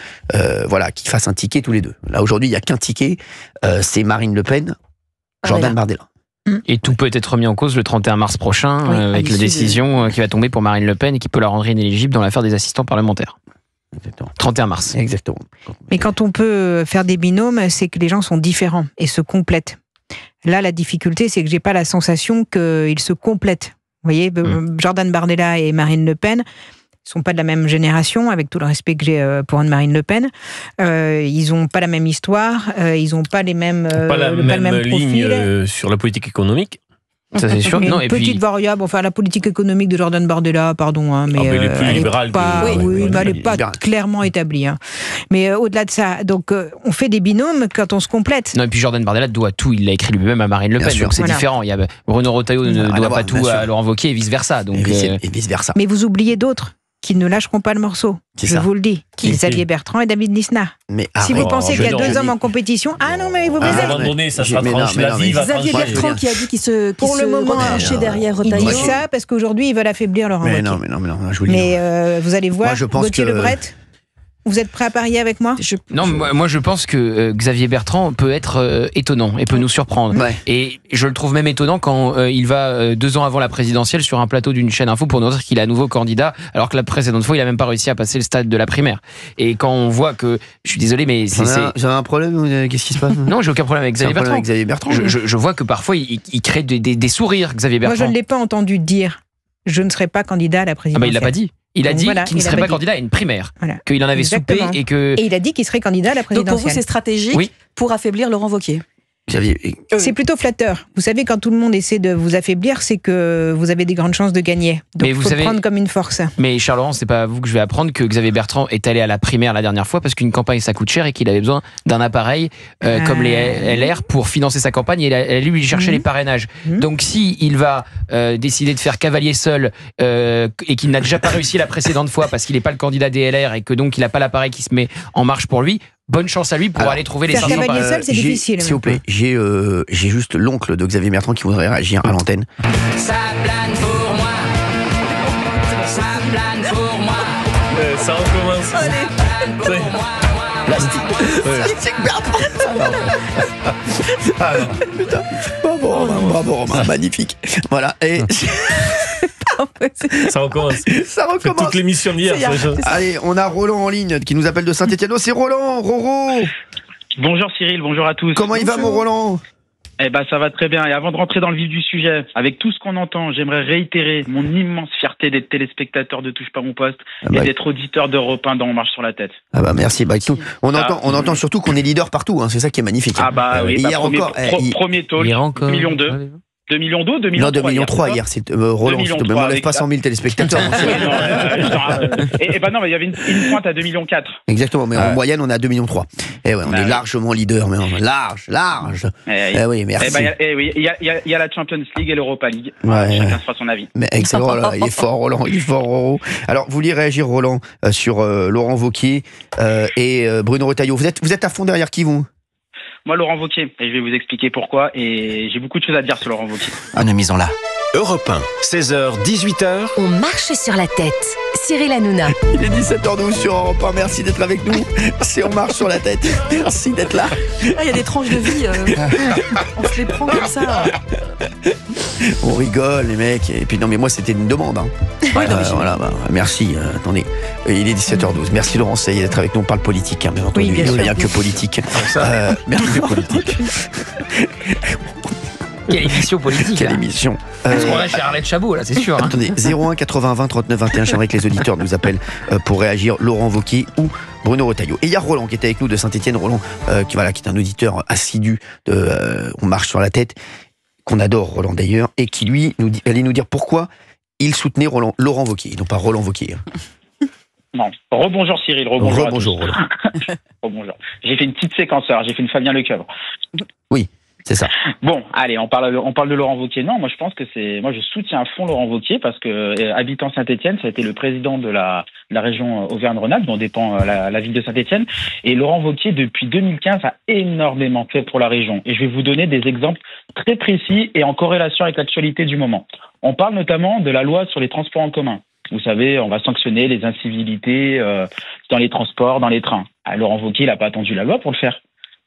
qu'ils fassent un ticket tous les deux. Là aujourd'hui, il n'y a qu'un ticket, c'est Marine Le Pen, Jordan Bardella. Et tout peut être remis en cause le 31 mars prochain, avec la décision qui va tomber pour Marine Le Pen et qui peut la rendre inéligible dans l'affaire des assistants parlementaires. Exactement. 31 mars. Exactement. Mais quand on peut faire des binômes, c'est que les gens sont différents et se complètent. Là, la difficulté, c'est que j'ai pas la sensation qu'ils se complètent. Vous voyez, Jordan Bardella et Marine Le Pen sont pas de la même génération, avec tout le respect que j'ai pour Anne-Marine Le Pen. Ils ont pas la même histoire, ils ont pas les mêmes, pas le même profil. Ligne sur la politique économique. Ça c'est sûr. Non, et petite variable, enfin la politique économique de Jordan Bardella, pardon, hein, mais elle est plus libérale. Mais elle n'est pas clairement établie. Hein. Mais au-delà de ça, donc on fait des binômes quand on se complète. Non, et puis Jordan Bardella doit tout, il l'a écrit lui-même à Marine Le Pen, donc c'est différent. Il y a Bruno Retailleau ne doit pas tout à Laurent Wauquiez et vice versa. Donc et vice versa. Mais vous oubliez d'autres qui ne lâcheront pas le morceau. Je vous le dis. Xavier Bertrand et David Lisnard. Mais si vous pensez qu'il y a deux hommes en compétition, non, mais vous à un moment donné, ça sera tranché. Xavier Bertrand qui a dit qu'il se retranchait derrière Retailleau. Il dit ça parce qu'aujourd'hui, ils veulent affaiblir Laurent Wauquiez. Mais je vous le dis. Mais vous allez voir, Gauthier Lebret, vous êtes prêt à parier avec moi ? Non, moi je pense que Xavier Bertrand peut être étonnant et peut nous surprendre. Ouais. Et je le trouve même étonnant quand il va 2 ans avant la présidentielle sur un plateau d'une chaîne info pour nous dire qu'il est à nouveau candidat, alors que la précédente fois il a même pas réussi à passer le stade de la primaire. Et quand on voit que, je suis désolé, mais vous avez un problème ? Qu'est-ce qui se passe ? Non, j'ai aucun problème avec Xavier Bertrand. Je vois que parfois il crée des sourires, Xavier Bertrand. Moi je ne l'ai pas entendu dire. Je ne serai pas candidat à la présidentielle. Il l'a pas dit. Il a dit qu'il ne serait pas candidat à une primaire, qu'il en avait soupé et que... Et il a dit qu'il serait candidat à la présidentielle. Donc pour vous, c'est stratégique pour affaiblir Laurent Wauquiez ? C'est plutôt flatteur. Vous savez, quand tout le monde essaie de vous affaiblir, c'est que vous avez des grandes chances de gagner. Donc il faut le prendre comme une force. Mais Charles Laurent, c'est pas à vous que je vais apprendre que Xavier Bertrand est allé à la primaire la dernière fois parce qu'une campagne ça coûte cher et qu'il avait besoin d'un appareil comme les LR pour financer sa campagne et il a lui chercher les parrainages. Donc si il va décider de faire cavalier seul et qu'il n'a déjà pas réussi la précédente fois parce qu'il n'est pas le candidat des LR et que donc il n'a pas l'appareil qui se met en marche pour lui, bonne chance à lui pour aller trouver les 500 cavalier seul, c'est difficile. S'il vous plaît, j'ai juste l'oncle de Xavier Bertrand qui voudrait réagir à l'antenne. Ça plane pour moi. Ça plane pour moi. Ça recommence. Allez. Plastique Bertrand. Putain. Bravo Romain, magnifique. Voilà. Et ça recommence. Ça recommence. Toute l'émission d'hier. Allez, on a Roland en ligne qui nous appelle de Saint-Étienne. Oh, c'est Roland, Roro. Bonjour Cyril, bonjour à tous. Comment il va mon Roland ? Eh ben ça va très bien. Et avant de rentrer dans le vif du sujet, avec tout ce qu'on entend, j'aimerais réitérer mon immense fierté d'être téléspectateur de Touche pas mon poste et d'être auditeur d'Europe 1 dans On marche sur la tête. Ah bah merci. On entend surtout qu'on est leader partout. Hein. C'est ça qui est magnifique. Ah bah oui. Hier premier talk, 2 millions 2. 2 millions 2, 2 millions 3. Non, 2 millions 3 hier, c'est Roland, je te m'enlève pas 100 000 téléspectateurs. Et ben non, mais il y avait une pointe à 2 millions 4. Exactement, mais en moyenne, on a 2 millions 3. Et ouais, on est largement leader, mais large. Oui, merci. Il y a la Champions League et l'Europa League. Chacun se fera son avis. Mais excellent, il est fort, Roland, il est fort, Roro. Alors, vous vouliez réagir, Roland, sur Laurent Wauquiez et Bruno Retailleau. Vous êtes à fond derrière qui, vous ? Moi, Laurent Wauquiez, et je vais vous expliquer pourquoi, et j'ai beaucoup de choses à dire sur Laurent Wauquiez. Maison-là. Europe 1, 16h, 18h. On marche sur la tête. Cyril Hanouna. Il est 17h12 sur Europe 1, merci d'être avec nous. C'est On marche sur la tête, merci d'être là. Il y a des tranches de vie, on se les prend comme ça. On rigole les mecs, et puis non mais moi c'était une demande. Hein. Voilà, merci, attendez, il est 17h12, merci Laurent Seyé d'être avec nous, on parle politique, hein, bien entendu, il n'y a rien que politique. Merci politique. Quelle émission politique. Quelle émission. Parce qu'on a chez Arlette Chabot, là, c'est sûr. Hein. Attendez, 01 80 20 39 21, j'aimerais que les auditeurs nous appellent pour réagir, Laurent Wauquiez ou Bruno Retailleau. Et il y a Roland qui était avec nous de Saint-Étienne, Roland, qui est un auditeur assidu de On marche sur la tête, qu'on adore, Roland d'ailleurs, et qui lui allait nous dire pourquoi il soutenait Laurent Wauquiez, non pas Roland Wauquiez. Non. Rebonjour Cyril, rebonjour. Rebonjour Roland. Rebonjour. J'ai fait une petite séquenceur, j'ai fait une Fabien Lecoeuvre. Oui. C'est ça. Bon, allez, on parle de Laurent Wauquiez. Non, moi je pense que moi je soutiens à fond Laurent Wauquiez parce que habitant Saint-Étienne, ça a été le président de la région Auvergne-Rhône-Alpes dont dépend la ville de Saint-Étienne. Et Laurent Wauquiez depuis 2015 a énormément fait pour la région. Et je vais vous donner des exemples très précis et en corrélation avec l'actualité du moment. On parle notamment de la loi sur les transports en commun. Vous savez, on va sanctionner les incivilités dans les transports, dans les trains. Laurent Wauquiez, il n'a pas attendu la loi pour le faire.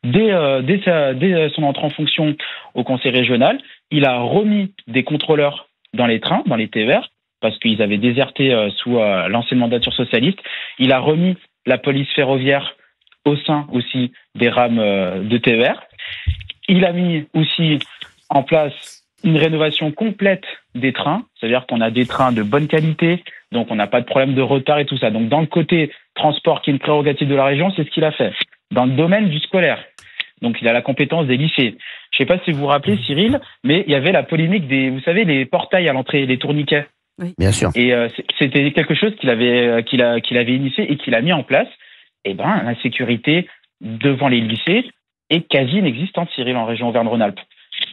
dès son entrée en fonction au conseil régional, il a remis des contrôleurs dans les trains, dans les TER, parce qu'ils avaient déserté sous l'ancienne mandature socialiste. Il a remis la police ferroviaire au sein aussi des rames de TER. Il a mis aussi en place une rénovation complète des trains, c'est-à-dire qu'on a des trains de bonne qualité, donc on n'a pas de problème de retard et tout ça. Donc dans le côté transport qui est une prérogative de la région, c'est ce qu'il a fait. Dans le domaine du scolaire, donc il a la compétence des lycées. Je ne sais pas si vous vous rappelez, Cyril, mais il y avait la polémique des, vous savez, les portails à l'entrée, les tourniquets. Oui. Bien sûr. Et c'était quelque chose qu'il avait initié et qu'il a mis en place. Eh ben, la sécurité devant les lycées est quasi inexistante, Cyril, en région Auvergne-Rhône-Alpes.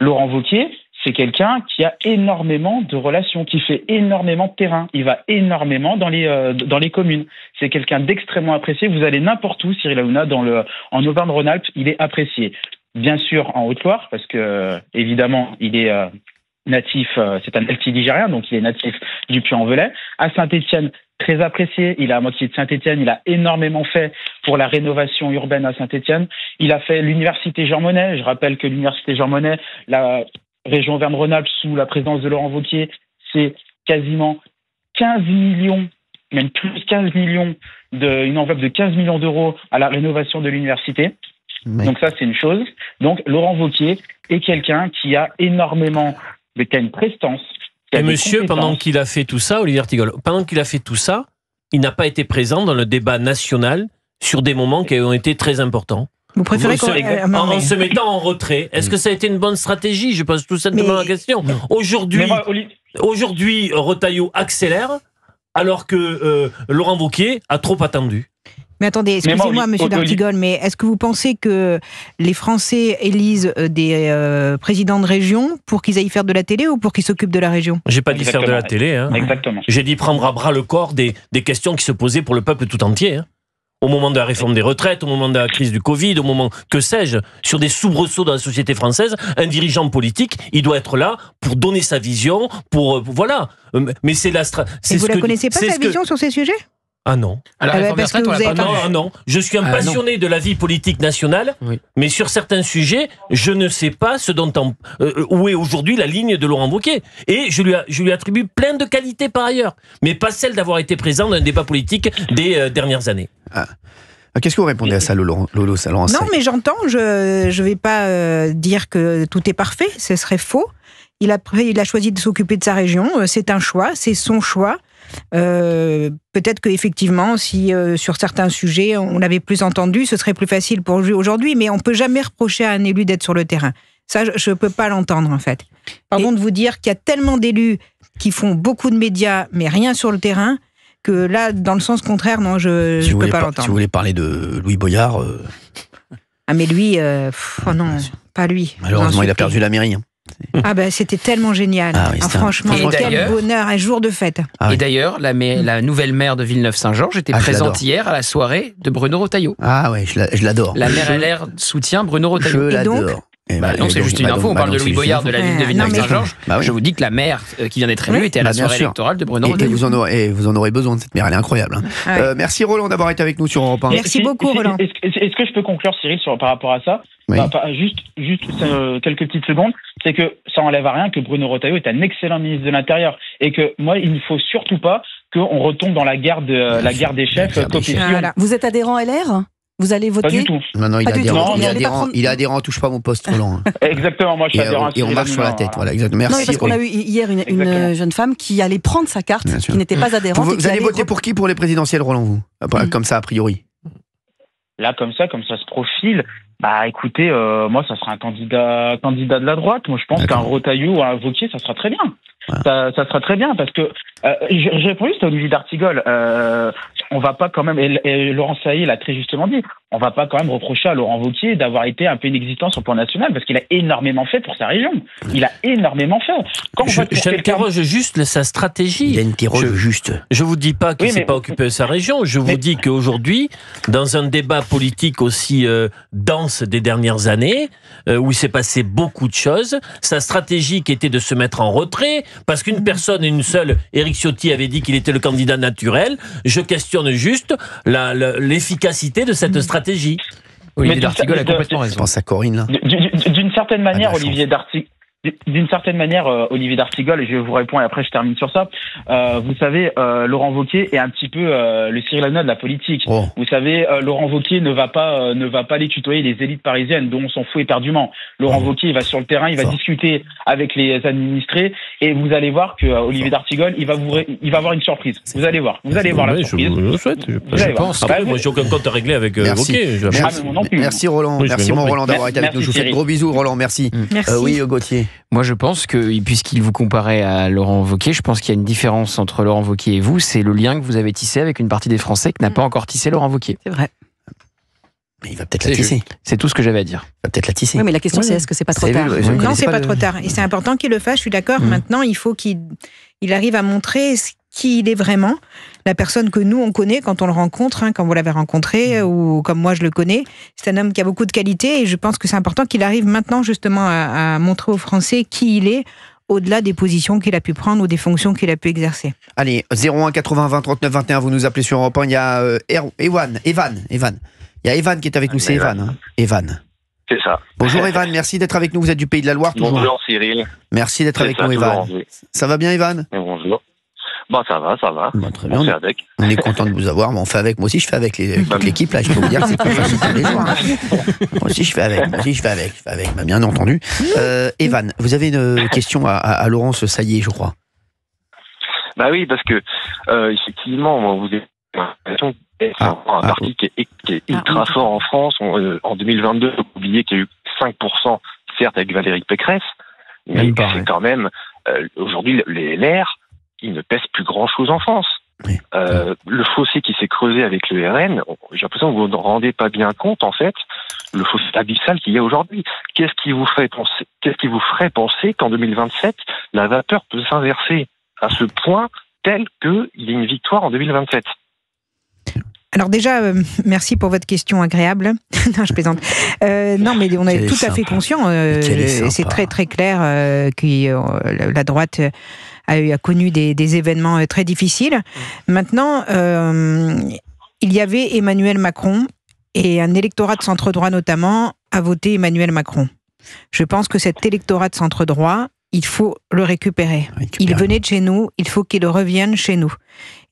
Laurent Wauquiez, c'est quelqu'un qui a énormément de relations, qui fait énormément de terrain. Il va énormément dans les communes. C'est quelqu'un d'extrêmement apprécié. Vous allez n'importe où, Cyril Hanouna, en Auvergne-Rhône-Alpes, il est apprécié. Bien sûr, en Haute-Loire, parce que, évidemment, il est natif, c'est un altiligérien, donc il est natif du Puy-en-Velay. À Saint-Étienne, très apprécié. Il est à moitié de Saint-Étienne. Il a énormément fait pour la rénovation urbaine à Saint-Étienne. Il a fait l'université Jean Monnet. Je rappelle que l'université Jean Monnet, la région Auvergne-Rhône-Alpes, sous la présidence de Laurent Wauquiez, c'est quasiment 15 millions, même plus 15 millions, une enveloppe de 15 millions d'euros à la rénovation de l'université. Oui. Donc ça, c'est une chose. Donc Laurent Wauquiez est quelqu'un qui a énormément, qui a une prestance. Et monsieur, pendant qu'il a fait tout ça, Olivier Artigol, pendant qu'il a fait tout ça, il n'a pas été présent dans le débat national sur des moments qui ont été très importants. Vous préférez en se mettant en retrait. Est-ce que ça a été une bonne stratégie? Je pose tout simplement la question. Aujourd'hui, Retailleau accélère, alors que Laurent Wauquiez a trop attendu. Mais attendez, excusez-moi, monsieur d'Artigol, mais est-ce que vous pensez que les Français élisent des présidents de région pour qu'ils aillent faire de la télé ou pour qu'ils s'occupent de la région? J'ai pas dit faire de la télé. Hein. Exactement. J'ai dit prendre à bras le corps des questions qui se posaient pour le peuple tout entier. Hein. Au moment de la réforme des retraites, au moment de la crise du Covid, au moment, que sais-je, sur des soubresauts dans la société française, un dirigeant politique, il doit être là pour donner sa vision, voilà. Mais c'est la stratégie. Vous la connaissez pas, sa vision sur ces sujets? Ah non. Non. Je suis un passionné de la vie politique nationale, mais sur certains sujets, je ne sais pas où est aujourd'hui la ligne de Laurent Wauquiez. Et je lui attribue plein de qualités par ailleurs, mais pas celle d'avoir été présent dans un débat politique des dernières années. Qu'est-ce que vous répondez à ça, Lolo? Non, mais j'entends, je vais pas dire que tout est parfait, ce serait faux. Il a choisi de s'occuper de sa région, c'est un choix, c'est son choix. Peut-être qu'effectivement, si sur certains sujets on l'avait plus entendu, ce serait plus facile pour lui aujourd'hui, mais on ne peut jamais reprocher à un élu d'être sur le terrain. Ça, je ne peux pas l'entendre, en fait. Pardon de vous dire qu'il y a tellement d'élus qui font beaucoup de médias, mais rien sur le terrain, que là, dans le sens contraire, non, je ne peux pas l'entendre. Si vous voulez parler de Louis Boyard... Ah, mais lui, non, pas lui. Malheureusement, il a perdu la mairie. Ah ben c'était tellement génial. Franchement, quel bonheur, un jour de fête. Et d'ailleurs, la nouvelle maire de Villeneuve-Saint-Georges était présente hier à la soirée de Bruno Retailleau. Ah ouais, je l'adore. La maire LR soutient Bruno Retailleau. Je l'adore. Donc c'est juste une info, on parle de Louis Boyard de la ville de Villeneuve-Saint-Georges. Je vous dis que la maire qui vient d'être élue était à la soirée électorale de Bruno Retailleau. Et vous en aurez besoin de cette maire, elle est incroyable. Merci Roland d'avoir été avec nous sur Europe 1. Merci beaucoup Roland. Est-ce que je peux conclure, Cyril, par rapport à ça? Juste quelques petites secondes. C'est que ça enlève à rien que Bruno Retailleau est un excellent ministre de l'Intérieur et que moi, il ne faut surtout pas qu'on retombe dans la guerre des chefs. Voilà. Vous êtes adhérent LR? Vous allez voter? Pas du tout. Non, il est adhérent, touche pas mon poste, Roland. Exactement, moi je suis adhérent. Et on marche sur la tête, voilà, exactement. Merci. Non, parce qu'on a eu hier une jeune femme qui allait prendre sa carte, qui n'était pas adhérente. Vous allez voter pour qui pour les présidentielles, Roland, vous? Comme ça, a priori. Là, comme ça se profile, écoutez, moi ça sera un candidat de la droite. Moi je pense qu'un Retailleau ou un Wauquiez, ça sera très bien. Ça sera très bien parce que j'ai répondu à Olivier d'Artigol. On va pas quand même, et Laurent Sailly l'a très justement dit, on va pas quand même reprocher à Laurent Wauquiez d'avoir été un peu inexistant sur le plan national parce qu'il a énormément fait pour sa région. Il a énormément fait. J'interroge juste sa stratégie. Il interroge juste. Je vous dis pas qu'il ne s'est pas occupé de sa région. Je vous dis qu'aujourd'hui, dans un débat politique aussi dense des dernières années, où il s'est passé beaucoup de choses, sa stratégie qui était de se mettre en retrait, parce qu'une personne, une seule, Éric Ciotti avait dit qu'il était le candidat naturel. Je questionne juste l'efficacité de cette stratégie. Olivier d'Artigol a complètement raison. Je pense à Corinne, là. D'une certaine manière, Olivier D'Artigol, et je vous réponds et après je termine sur ça. Vous savez, Laurent Wauquiez est un petit peu le Cyril Hanouna de la politique. Oh. Vous savez, Laurent Wauquiez ne va pas aller tutoyer les élites parisiennes dont on s'en fout éperdument. Laurent Wauquiez, il va sur le terrain, il va discuter avec les administrés et vous allez voir que Olivier d'Artigol, il va avoir une surprise. Vous allez voir la surprise. Je le souhaite. Je pense. Après, moi, j'ai aucun compte à régler avec Wauquiez. Merci Roland. Merci mon Roland d'avoir été avec nous. Je vous fais de gros bisous, Roland. Merci. Oui, Gauthier. Moi, je pense que, puisqu'il vous comparait à Laurent Wauquiez, je pense qu'il y a une différence entre Laurent Wauquiez et vous, c'est le lien que vous avez tissé avec une partie des Français que n'a pas encore tissé Laurent Wauquiez. C'est vrai. Mais il va peut-être la tisser. C'est tout ce que j'avais à dire. Il va peut-être la tisser. Oui, mais la question c'est est-ce que c'est pas trop tard? Non, c'est pas trop tard. Et c'est important qu'il le fasse, je suis d'accord. Maintenant, il faut qu'il arrive à montrer qui il est vraiment, la personne que nous on connaît quand on le rencontre, quand vous l'avez rencontré ou comme moi je le connais. C'est un homme qui a beaucoup de qualités et je pense que c'est important qu'il arrive maintenant justement à montrer aux Français qui il est, au-delà des positions qu'il a pu prendre ou des fonctions qu'il a pu exercer. Allez, 01 80 20 39 21, vous nous appelez sur Europe 1. Il y a Evan. Il y a Evan qui est avec nous, c'est Evan. Hein. Evan. C'est ça. Bonjour Evan, merci d'être avec nous, vous êtes du Pays de la Loire. Bonjour Cyril. Merci d'être avec nous Evan. Ça va bien Evan? Bonjour. Ça va. Très bien. On est content de vous avoir, mais on fait avec. Moi aussi, je fais avec toute l'équipe, là. Je peux vous dire que c'est plus facile tous les jours. Hein. Moi aussi, je fais avec. Bien entendu. Evan, vous avez une question à Laurence Saillé, je crois. Bah oui, parce que, effectivement, vous êtes un parti qui est ultra fort en France. En 2022, vous oubliez qu'il y a eu 5%, certes, avec Valérie Pécresse, mais c'est quand même, aujourd'hui, les LR, il ne pèse plus grand-chose en France. Oui. Le fossé qui s'est creusé avec le RN, j'ai l'impression que vous ne vous rendez pas bien compte, en fait, le fossé abyssal qu'il y a aujourd'hui. Qu'est-ce qui vous ferait penser qu'en 2027, la vapeur peut s'inverser à ce point tel qu'il y ait une victoire en 2027? Alors déjà, merci pour votre question agréable. Non, je plaisante. Non, mais on est tout à fait conscient. C'est très très clair que la droite a connu des événements très difficiles. Maintenant, il y avait Emmanuel Macron et un électorat de centre-droit notamment a voté Emmanuel Macron. Je pense que cet électorat de centre-droit, il faut le récupérer. Il venait de chez nous, il faut qu'il revienne chez nous.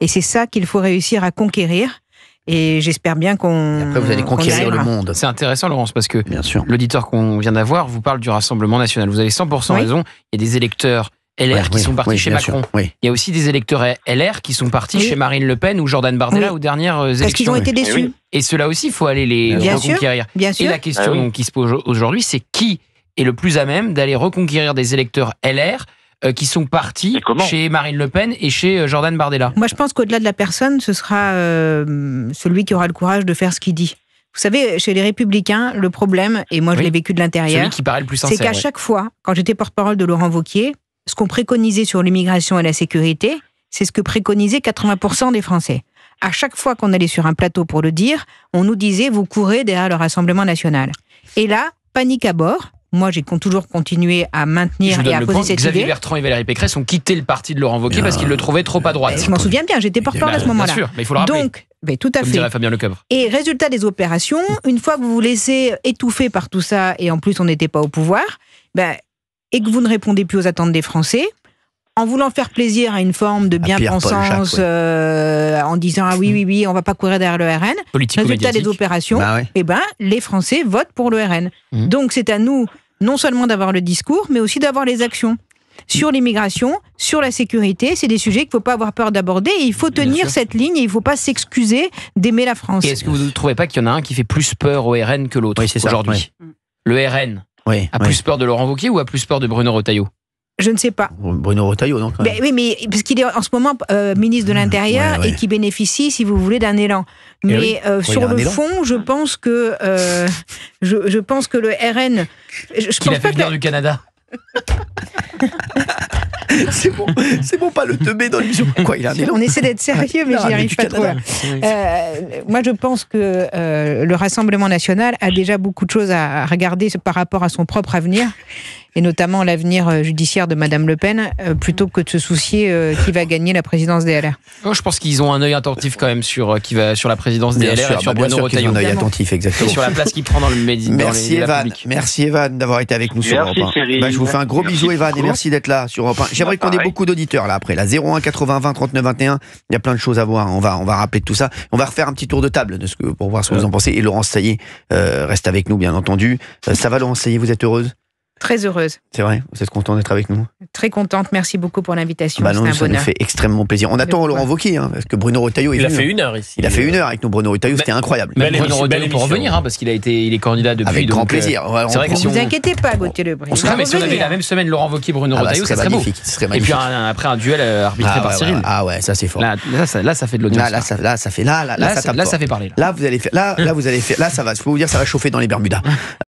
Et c'est ça qu'il faut réussir à conquérir. Et j'espère bien après, vous allez conquérir le monde. C'est intéressant, Laurence, parce que l'auditeur qu'on vient d'avoir vous parle du Rassemblement national. Vous avez 100% raison. Il y a des électeurs LR qui sont partis chez Macron. Il y a aussi des électeurs LR qui sont partis chez Marine Le Pen ou Jordan Bardella aux dernières élections. Parce qu'ils ont été déçus. Et ceux-là aussi, il faut aller les reconquérir. Bien sûr. Et la question qui se pose aujourd'hui, c'est qui est le plus à même d'aller reconquérir des électeurs LR qui sont partis chez Marine Le Pen et chez Jordan Bardella? Moi, je pense qu'au-delà de la personne, ce sera celui qui aura le courage de faire ce qu'il dit. Vous savez, chez les Républicains, le problème, et moi je l'ai vécu de l'intérieur, celui qui paraît le plus sincère, c'est qu'à chaque fois, quand j'étais porte-parole de Laurent Wauquiez, ce qu'on préconisait sur l'immigration et la sécurité, c'est ce que préconisaient 80% des Français. À chaque fois qu'on allait sur un plateau pour le dire, on nous disait « vous courez derrière le Rassemblement national ». Et là, panique à bord. Moi, j'ai toujours continué à maintenir et à poser cette Xavier idée. Bertrand et Valérie Pécresse ont quitté le parti de Laurent Wauquiez parce qu'ils le trouvaient trop à droite. Je m'en souviens bien, j'étais porte-parole à ce moment-là. Bien sûr, mais il faut le rappeler. Donc, tout à fait. Dirait Fabien Lecoeuvre. Et résultat des opérations, une fois que vous vous laissez étouffer par tout ça, et en plus on n'était pas au pouvoir, et que vous ne répondez plus aux attentes des Français, en voulant faire plaisir à une forme de bien-pensance, en disant « ah oui, on va pas courir derrière le RN », résultat des opérations, les Français votent pour le RN. Donc c'est à nous, non seulement d'avoir le discours, mais aussi d'avoir les actions. Sur l'immigration, sur la sécurité, c'est des sujets qu'il ne faut pas avoir peur d'aborder, et il faut tenir cette ligne, et il ne faut pas s'excuser d'aimer la France. Et est-ce que vous ne trouvez pas qu'il y en a un qui fait plus peur au RN que l'autre aujourd'hui? Le RN a plus peur de Laurent Wauquiez ou a plus peur de Bruno Retailleau? Je ne sais pas. Bruno Retailleau, non quand même. Oui, mais parce qu'il est en ce moment ministre de l'Intérieur et qui bénéficie, si vous voulez, d'un élan. Mais sur le fond, je pense que je pense que le RN. Qu'il a fait venir du Canada. C'est bon, pas le teubé dans l'émission. Quoi, il a un élan. On essaie d'être sérieux, mais j'y arrive pas trop. Moi, je pense que le Rassemblement national a déjà beaucoup de choses à regarder par rapport à son propre avenir. et notamment l'avenir judiciaire de Madame Le Pen, plutôt que de se soucier qui va gagner la présidence des LR. Je pense qu'ils ont un œil attentif quand même sur la présidence des LR et sur Bruno Retailleau. Un œil attentif, exactement. Et sur la place qu'il prend dans le média. Merci Evan d'avoir été avec nous sur Europe 1. Je vous fais un gros bisou Evan et merci d'être là sur Europe 1. J'aimerais qu'on ait beaucoup d'auditeurs là après. La 01 80 20 39 21. Il y a plein de choses à voir. On va rappeler tout ça. On va refaire un petit tour de table pour voir ce que vous en pensez. Et Laurence Saillé reste avec nous, bien entendu. Ça va, Laurence Saillé, vous êtes heureuse? Très heureuse. C'est vrai? Vous êtes contente d'être avec nous? Très contente. Merci beaucoup pour l'invitation. C'est un bonheur. Ça nous fait extrêmement plaisir. On attend Laurent Wauquiez, parce que Bruno Retailleau est venu. Il a fait 1 heure ici. Il a fait 1 heure avec nous, Bruno Retailleau. C'était incroyable. Bruno Retailleau pour revenir, parce qu'il est candidat depuis. Avec grand plaisir. C'est vrai que si vous inquiétez pas, Gauthier Lebret. Mais si on avait la même semaine Laurent Wauquiez, Bruno Retailleau, ça serait magnifique. Et puis après un duel arbitré par Cyril. Ah ouais, ça c'est fort. Là, ça fait de l'audience. Là, ça fait parler. Là, ça fait parler. Là, vous allez faire. Là, ça va. Je peux vous dire, ça va chauffer dans les Bermudas.